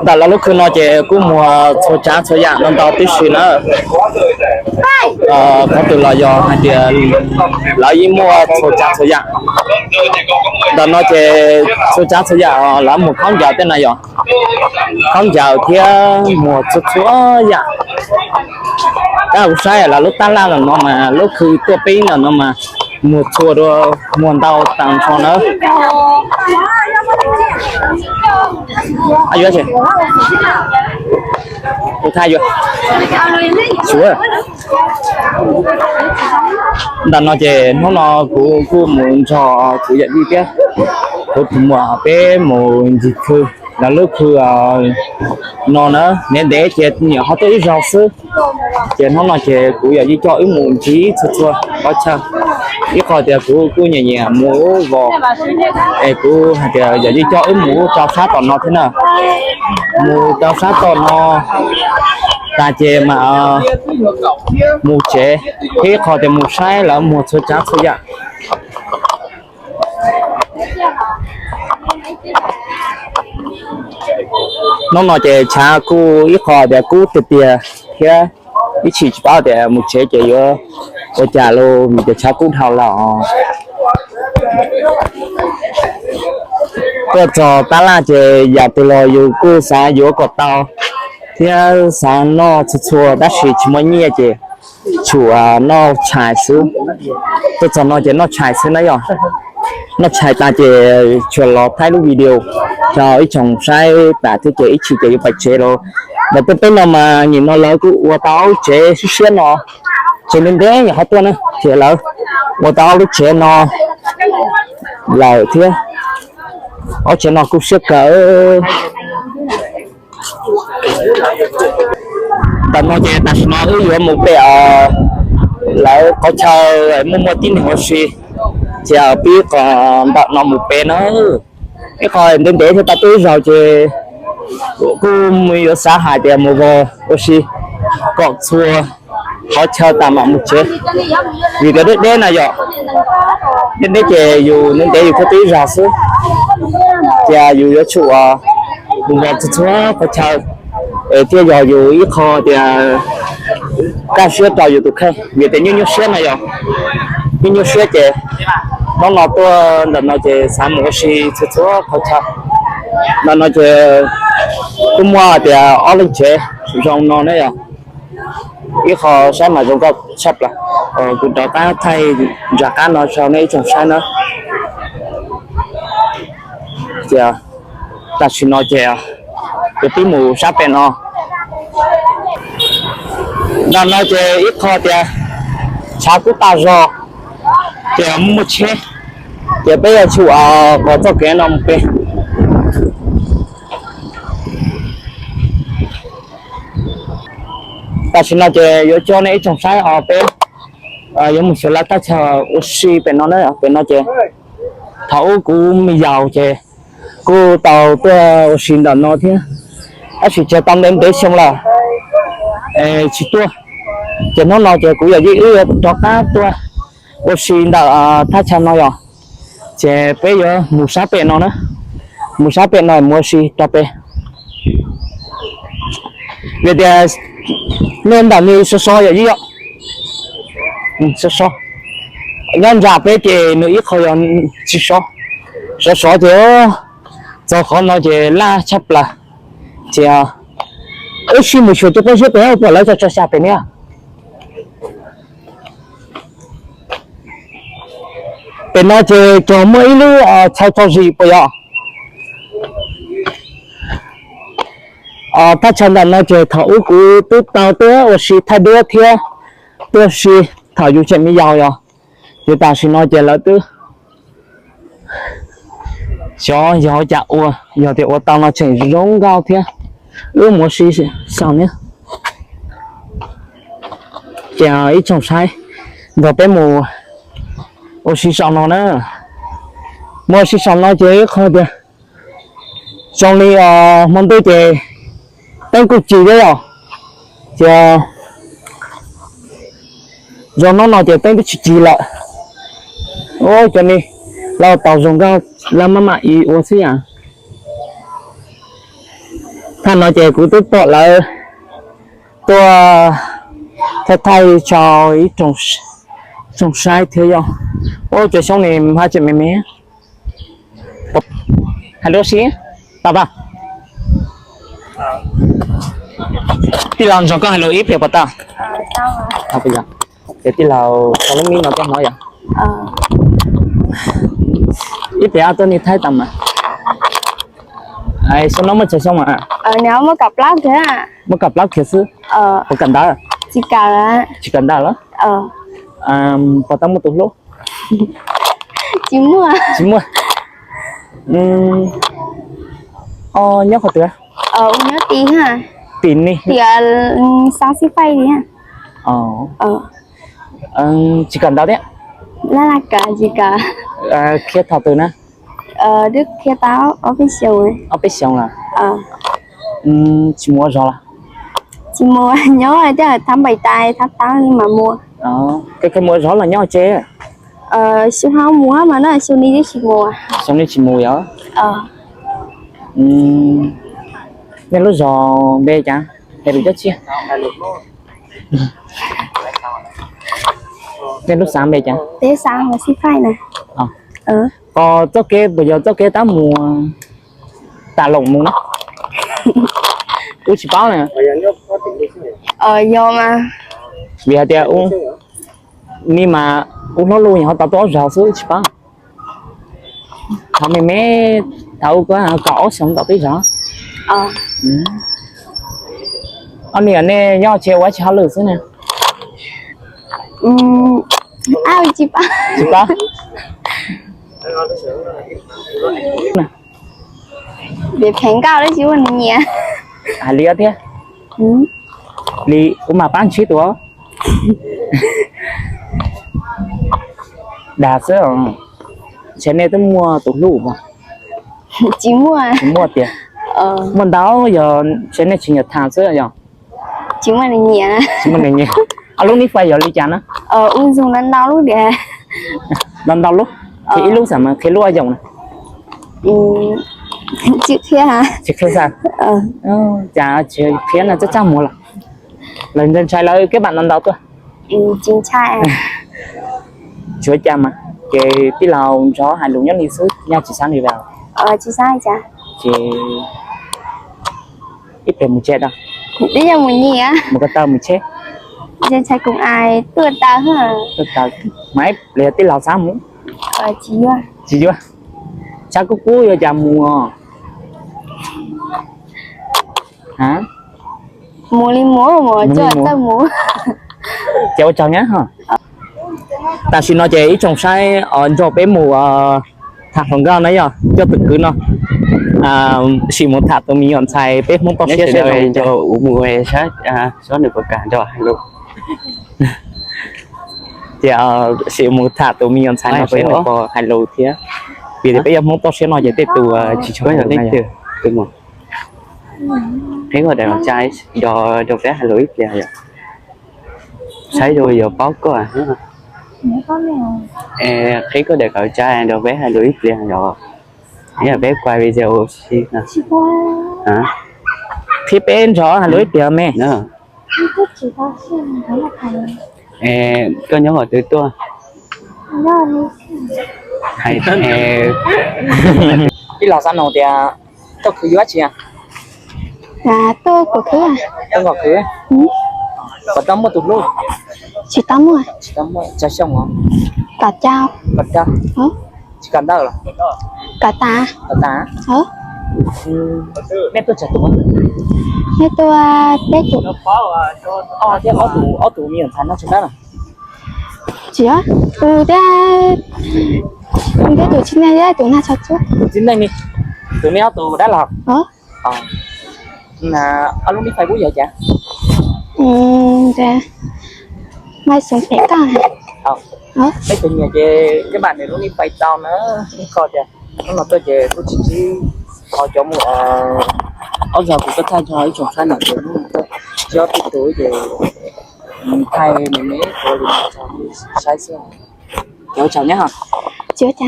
đã là lúc khi nó chỉ cũng mua số trá số dạng nó tao tí xí nữa có từ là do hai thì lấy mua số trá số dạng đã nó chỉ số trá số dạng là một con dạo tên này rồi con dạo thì mua số số dạng cái sai là lúc ta la là nó mà lúc khi tua pin là nó mà một chùa đó muôn tàu tặng cho nó ai vậy chị tôi thay chưa chúa đàn nó chị nó cũng muốn cho chủ nhận đi tiếp tôi mua bé một gì cứ là lúc cứ nó nữa nên để chị nhiều họ tới rau sữa chị nó nói chị cũng giờ đi cho ý muốn chí thật thôi có sao ít khỏi thì cũng nhẹ nhẹ mua vò cũng thì giờ đi cho ý muốn cho sát còn nó thế nào mua cho sát còn nó ta chị mà mua chế ít khỏi thì mua sai là mua số chắc số dạng nó nói chị cha cô ít khỏi thì cô từ tiền kia ít chỉ bảo để một chế chỉ ở nhà luôn để cha cũng thao lò có cho ta là chị giờ từ lò dù cô xã dù có tao thì sáng nó chua đã chỉ mới nhẹ chị chủ nó chạy xuống tôi cho nó chị nó chạy xuống đấy rồi nó chạy ta chị chuyển lọt thay lúc video cho ít chồng sai ta thì chị ít chỉ chị phải chế rồi mà tôi thấy nó mà nhìn nó lớn của tao chế xuyên nó chế nên thế nhà hết tuần á chế lớn của tao lúc chế nó là thế ở chế nó cũng xếp cỡ tao nói chế ta nó ở một bé là có chờ mua tin hồ si chờ biết còn bạn nó một bé nữa cái coi đến để thì ta tới rồi chế cô mới ở xã hải thì một vô oxy còn xua họ chờ tạm một chế vì cái đấy này rồi đến đấy chế dù nên để có tí ra sức và dù ở chỗ vùng vào chỗ có chờ thì giờ dù ít kho thì các xe tàu dù tụi khe vì thế như xe này rồi như xe chế nó tôi là nó chế sản một oxy chỗ có chờ nó chế cũng mua thì ở lên chế trong nó đấy à ít họ sẽ mà dùng gốc sắp là cũng đó ta thay giả cá nó sau này trồng sai nữa giờ ta xin nói chè cái tí mù sắp bên nó nói chè ít họ thì sao cũng ta rồi chè mua chế chè bây giờ chủ có cho cái nó một bên ta xin nói về yo cho này trong sai ở bên giống một số là ta chờ oxy bên nó đấy bên nó chơi thấu cũng mi giàu chơi cô tàu tôi oxy đợt nó thế anh chỉ chơi tăng đến để xong là chỉ tua chơi nó nói chơi cũng giờ gì cho cá tua oxy đợt ta chờ nó rồi chơi bây giờ một sáu bên nó nữa một sáu bên này mua oxy cho bên bây giờ nên là như so vậy chứ ạ so nhân giả bé thì nữ ít khỏi so thì cho khó nói thì la chấp là thì ước xin một số cho cái giúp bé bỏ lại cho xa bên nha bên nó thì cho mấy lứa cho gì bây giờ ta chẳng là nó chơi thấu của tôi tao tới ở xí thay đứa thế tôi xí thảo dù chuyện mới giàu rồi thì ta xin nói chơi là tôi cho gió chả ua giờ thì ua tao nó chảy rống cao thế một xí sao nhé chả ít trồng sai rồi bé mù ô xí sao nó nữa mua xí sao nó chơi không được trong đi mong tôi chơi tên cục chỉ đấy rồi chờ do nó nói chuyện tên cục chỉ lại ôi cho nên lao tàu dùng cao làm mà ý ô xí à Thằng nói chuyện của tôi bỏ lại tôi theo thay cho ý trồng sai theo nhau. Ô chuyện xong này hai chuyện mẹ mẹ. Hello xí, tao ba. Tí làm cho con hello ít để bắt ta. Sao mà? Không bây giờ. Để tí nào con nó mi nó cho nói vậy. Ít để tôi đi thay tầm mà. Ai sao nó mới chơi xong mà. Nếu mà cặp lát thế à? Mới cặp lát kia chứ. Có cần đó à? Chỉ cần đó đó. Có tao một tuần lúc. Chị mua. Chỉ mua. Nhớ khỏi tựa. Nhớ tí hả? Tiền đi. Thì sao xí phay đi hả? Chỉ cần đó đấy. Là cả gì cả. Kia thảo từ nè. Đức kia táo official ấy. Official là. Chỉ mua rồi là. Chị mua nhớ rồi chứ là tháng 7 tay tháng 8 nhưng mà mua. Cái mua gió là nhau chế. Siêu không mua mà nó là siêu đi chị mua. Xong đi chỉ mua đó. Nên lúc gió bê chả để được chất chia. Nên lúc sáng bê chả. Thế sáng là xí phai nè. Còn cho kia bây giờ cho kia ta mua tà lồng mua nó. Tôi chỉ báo này. Vô mà. Vì hạt uống nhưng mà uống nó luôn họ tao tốt rau sữa chỉ báo. Thằng mày mẹ tao có cỏ xong tao biết rõ. Anh này nhau chiều quá cháo lử thế này. Ai chị ba. Chị ba. Để phèn cao đấy chứ anh nhỉ. Lia thế. Li cũng mà bán chí tuổi. Đà sữa. Thế này tôi mua tủ lũ mà. Chị mua à? Chị mua tiền. Mình đó giờ thế này chỉ nhật thang sữa rồi. Chị mua này nhỉ. Chị mua này nhỉ. Lúc ní phải giờ đi chán á. Uống dùng lần đầu lúc để. Lần đầu lúc. Thì ít lúc sao mà khi lúc ai dùng này. Chị kia hả? Chị kia sao? Chả chị kia là chắc chắn mua là. Lần trên trai lấy cái bạn lần đầu thôi. Chính trai à? Chúa cha mà. Chị tí nào cho hai lũ nhất đi xứ nhau chị sáng đi vào. Chị sai chả? Chị ít về một chết đâu. Đi nhà một nhỉ á? Một cái tờ một chết. Trên trai cùng ai? Tôi ta hả? Tôi tờ máy lấy tí nào sáng muốn. Chị chưa? Chị chưa? Chắc có cú giờ chả mua. Hả? Mua đi mua cho tao mua. Chào chào nhé hả? Ta xin nói chị trồng sai ở cho bé mù thằng thằng gao nấy à cho tự cứ nó chỉ một thằng tôi mình nhận sai bé muốn có xe rồi cho mùa hè sát số được cả cho luôn thì chỉ một thằng tôi mình nhận sai nó bé có hai lô thế vì thế bây giờ muốn có xe nó chỉ tiếp từ chỉ cho cái này từ từ một thấy người đàn trai do vé hai lưỡi kìa vậy thấy rồi giờ báo có à thấy có đề cậu trai do vé hai lưỡi kìa rồi nghĩa là vé quay video xí hả thì bên rõ hai lưỡi kìa mẹ nữa có nhớ gọi từ tôi hay cái lò xanh nào thì tôi cứ dắt chị à là tôi của thứ à? tôi ngọc cứ có tấm một tụt luôn Chị tắm rồi. chỉ tấm chả xong hả Cả chao. cả cha chỉ cần đâu là Cả ta. cả tá mẹ tôi chả tụi Thế tôi bé tụ. thế ở tụ miền thành nó chúng ta là Chị á? Thế tụ trên này tụ nào chắc chứ? chính đây đi tụi mẹ tụ đã lọt là ở lúc đi phải bố giờ chả Dạ. Mai sống khỏe con hả? mấy tụi nhà cái bạn này lúc đi phải tao nữa coi kìa nó là tôi về tôi chỉ coi cho một ở giờ cũng có thay cho ấy trồng sai nào rồi cho cái tuổi về thay mình mấy rồi thì sai xưa chào nhé hả Chưa chả?